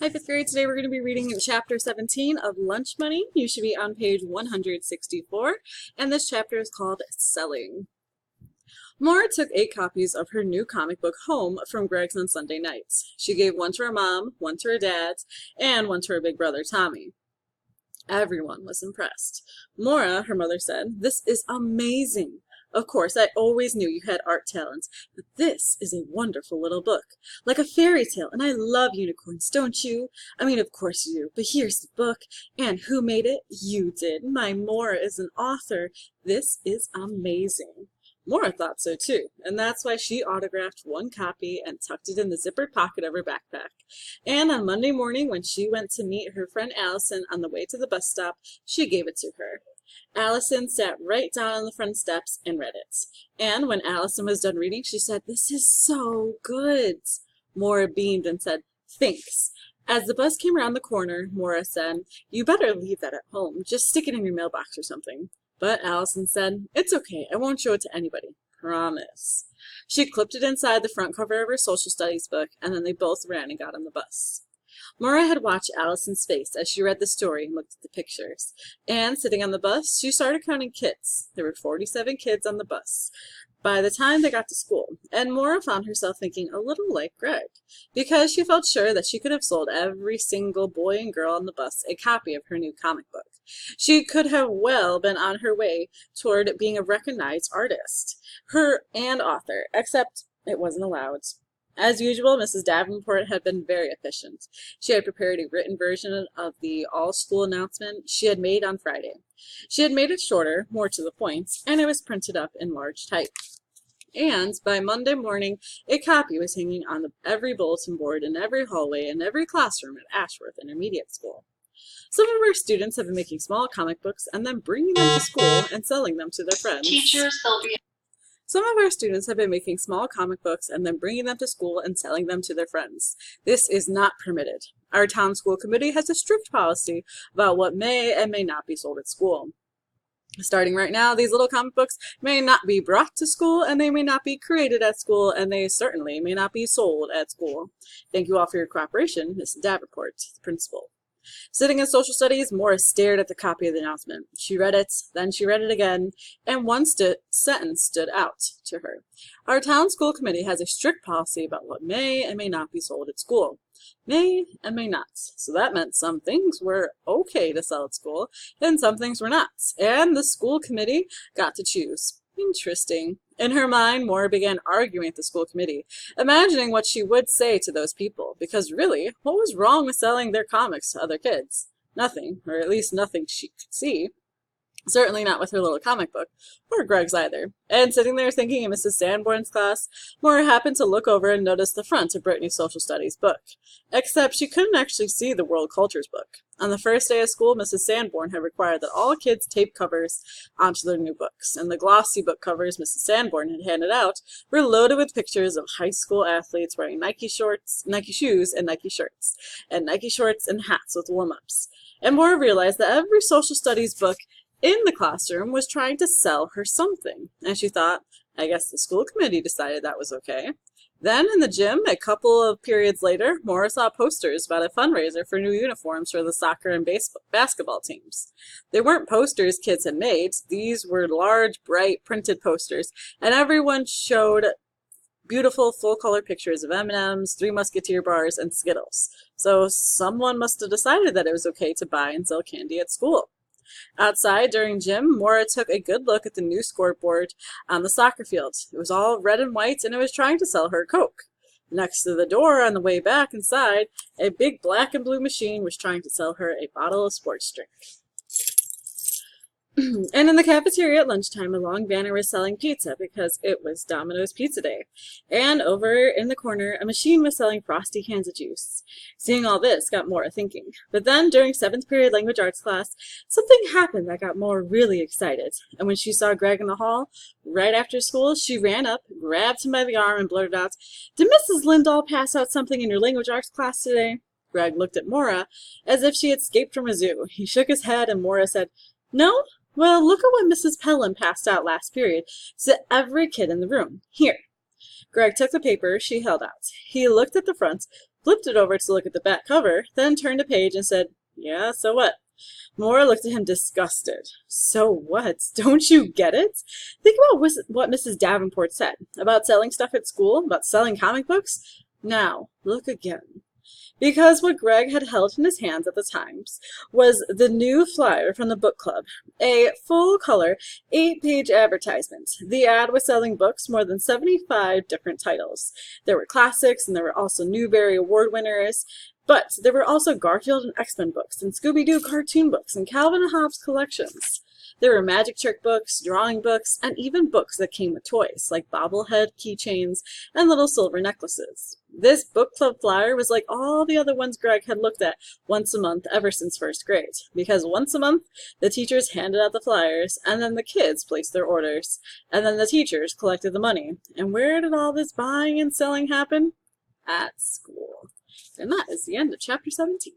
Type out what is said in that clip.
Hi, 5th grade. Today we're going to be reading Chapter 17 of Lunch Money. You should be on page 164, and this chapter is called Selling. Maura took 8 copies of her new comic book home from Greg's on Sunday nights. She gave one to her mom, one to her dad, and one to her big brother, Tommy. Everyone was impressed. Maura, her mother said, "This is amazing. Of course, I always knew you had art talent, but this is a wonderful little book, like a fairy tale, and I love unicorns, don't you? I mean, of course you do, but here's the book, and who made it? You did. My Maura is an author. This is amazing." Maura thought so too, and that's why she autographed one copy and tucked it in the zippered pocket of her backpack. And on Monday morning, when she went to meet her friend Allison on the way to the bus stop, she gave it to her. Allison sat right down on the front steps and read it. And when Allison was done reading, she said, "This is so good." Maura beamed and said, "Thanks." As the bus came around the corner, Maura said, "You better leave that at home. Just stick it in your mailbox or something." But Allison said, "It's okay. I won't show it to anybody. Promise." She clipped it inside the front cover of her social studies book, and then they both ran and got on the bus. Maura had watched Allison's face as she read the story and looked at the pictures. And sitting on the bus, she started counting kids. There were 47 kids on the bus by the time they got to school, and Maura found herself thinking a little like Greg, because she felt sure that she could have sold every single boy and girl on the bus a copy of her new comic book. She could have well been on her way toward being a recognized artist, and author, except it wasn't allowed. As usual, Mrs. Davenport had been very efficient. She had prepared a written version of the all-school announcement she had made on Friday. She had made it shorter, more to the point, and it was printed up in large type. And by Monday morning, a copy was hanging on every bulletin board in every hallway and every classroom at Ashworth Intermediate School. Some of our students have been making small comic books and then bringing them to school and selling them to their friends. Some of our students have been making small comic books and then bringing them to school and selling them to their friends. This is not permitted. Our town school committee has a strict policy about what may and may not be sold at school. Starting right now, these little comic books may not be brought to school, and they may not be created at school, and they certainly may not be sold at school. Thank you all for your cooperation, Miss Davenport, the principal. Sitting in social studies, Maura stared at the copy of the announcement. She read it, then she read it again, and one sentence stood out to her. Our town school committee has a strict policy about what may and may not be sold at school. May and may not. So that meant some things were okay to sell at school, and some things were not. And the school committee got to choose. Interesting. In her mind, Maura began arguing at the school committee, imagining what she would say to those people, because really, what was wrong with selling their comics to other kids? Nothing, or at least nothing she could see. Certainly not with her little comic book, or Greg's either. And sitting there thinking in Mrs. Sanborn's class, Maura happened to look over and notice the front of Brittany's social studies book. Except she couldn't actually see the world cultures book. On the first day of school, Mrs. Sanborn had required that all kids tape covers onto their new books, and the glossy book covers Mrs. Sanborn had handed out were loaded with pictures of high school athletes wearing Nike shoes, and Nike shirts, and Nike shorts and hats with warm-ups. And Maura realized that every social studies book in the classroom was trying to sell her something, and she thought, I guess the school committee decided that was okay. Then in the gym, a couple of periods later, Maura saw posters about a fundraiser for new uniforms for the soccer and basketball teams. They weren't posters kids had made. These were large, bright, printed posters, and everyone showed beautiful full-color pictures of M&Ms, Three Musketeer bars, and Skittles. So someone must have decided that it was okay to buy and sell candy at school. Outside during gym, Maura took a good look at the new scoreboard on the soccer field. It was all red and white, and it was trying to sell her a Coke. Next to the door on the way back inside, a big black and blue machine was trying to sell her a bottle of sports drink. And in the cafeteria at lunchtime, a long banner was selling pizza because it was Domino's Pizza Day. And over in the corner, a machine was selling frosty cans of juice. Seeing all this got Maura thinking. But then, during 7th period language arts class, something happened that got Maura really excited. And when she saw Greg in the hall, right after school, she ran up, grabbed him by the arm, and blurted out, "Did Mrs. Lindahl pass out something in your language arts class today?" Greg looked at Maura as if she had escaped from a zoo. He shook his head, and Maura said, "No? Well, look at what Mrs. Pelham passed out last period to every kid in the room. Here." Greg took the paper she held out. He looked at the front, flipped it over to look at the back cover, then turned a page and said, "Yeah, so what?" Maura looked at him disgusted. "So what? Don't you get it? Think about what Mrs. Davenport said about selling stuff at school, about selling comic books. Now, look again." Because what Greg had held in his hands at the times was the new flyer from the book club, a full-color, 8-page advertisement. The ad was selling books, more than 75 different titles. There were classics, and there were also Newbery Award winners, but there were also Garfield and X-Men books, and Scooby-Doo cartoon books, and Calvin and Hobbes collections. There were magic trick books, drawing books, and even books that came with toys, like bobblehead keychains and little silver necklaces. This book club flyer was like all the other ones Greg had looked at once a month ever since first grade, because once a month the teachers handed out the flyers, and then the kids placed their orders, and then the teachers collected the money. And where did all this buying and selling happen? At school. And that is the end of chapter 17.